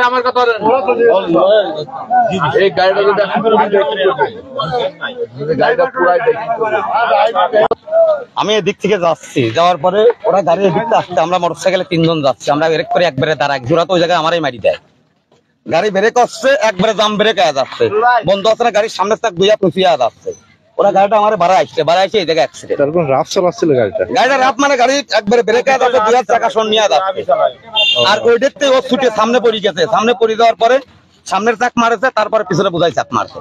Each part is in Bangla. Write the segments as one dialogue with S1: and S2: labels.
S1: আমার কথা এই গাড়িটা পুরাই
S2: আমি এদিক থেকে যাচ্ছি, যাওয়ার পরে ওরা গাড়ি এদিকতে আসছে, আমরা মোটরসাইকেলে 3 জন যাচ্ছি, আমরা ব্রেক করে একবারে দাঁড়া, এক জোড়া তো ওই জায়গায় আমারই মারি দেয়, গাড়ি ব্রেক আসছে, একবারে জাম ব্রেক আয়া যাচ্ছে, বন্ধ আছে না, গাড়ির সামনে তাক দুইয়া পুষিয়া যাচ্ছে, ওরা গাড়িটা আমার বাড়া আসছে এই জায়গায় অ্যাক্সিডেন্ট।
S3: তারপর রাফ চালাচ্ছিল গাড়িটা
S2: রাফ মানে গাড়ি একবারে ব্রেক আয়া যাচ্ছে, দুই চাকা শোন নিয়ে যাচ্ছে, আর ওই দেখতে ও ছুটে সামনে পড়ে গেছে, সামনে পড়ে যাওয়ার পরে সামনের চাক মারেছে, তারপরে পিছনে বোঝাই চাক মারছে,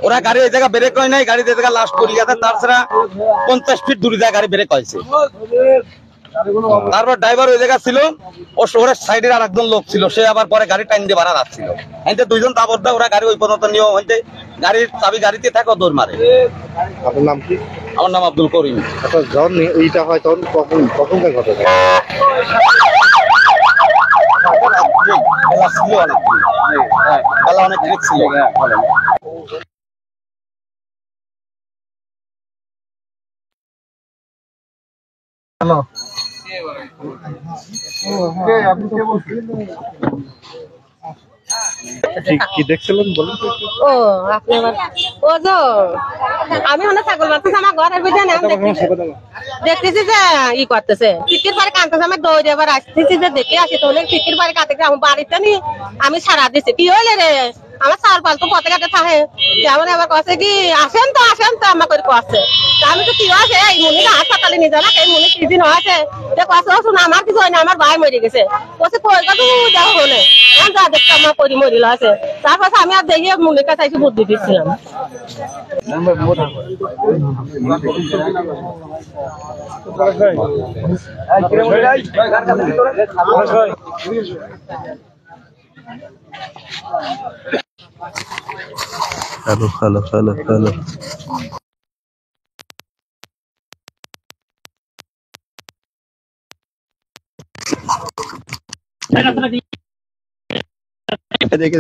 S2: ওরা গাড়ি এই জায়গা ব্রেক হয় নাই, গাড়ি এই জায়গা লাস্ট পড়ে গেছে, তাছাড়া 50 ফিট দূরে যায় গাড়ি ব্রেক হয়েছে। তারপর ড্রাইভার ওই জায়গা ছিল, ও শহরের সাইডের আর একজন লোক ছিল, সে আবার পরে গাড়ি টাইম দিয়ে বাড়া যাচ্ছিল, এতে দুইজন তাবদ্ধ, ওরা গাড়ি ওই পর্যন্ত নিয়ে হইতে গাড়ির চাবি গাড়িতে থাকো দৌড় মারে।
S3: আপনার নাম কি?
S2: আমার নাম আব্দুল করিম।
S3: আচ্ছা, যখন এইটা হয় তখন কখনকার ঘটনা?
S2: বেলা অনেক ছিল।
S3: কি দেখছিলেন বলুন?
S4: ও আপনি ও যে আমি হলে ছাগল মারতেছি আমার ঘরের ভিতরে দেখতেছি যে ই করতেছে, ফিকির পারে কানতেছে, আমি দৌড়ে এবার আসতেছি যে দেখে আসি, তো ফিকির পারে কাঁদতে আমার বাড়িতে নি আমি সারা দিছি, কি হইলে রে আমার চাল পাল তো পথে ঘাটে থাকে, যেমন আবার কছে কি আসেন তো আমার করে কছে, আমি তো কি হয়েছে এই মুনি হাসপাতালে নিয়ে যাও না, এই মুনি কি দিন হয়েছে কছে শুন আমার কিছু হয় না, আমার ভাই মরে গেছে, কছে কই কত যাও হলে যা দেখতে আমার পরি মরিল আছে, তারপর আমি আর দেখে মুনির কাছে এসে বুদ্ধি দিচ্ছিলাম।
S3: হ্যালো। দেখে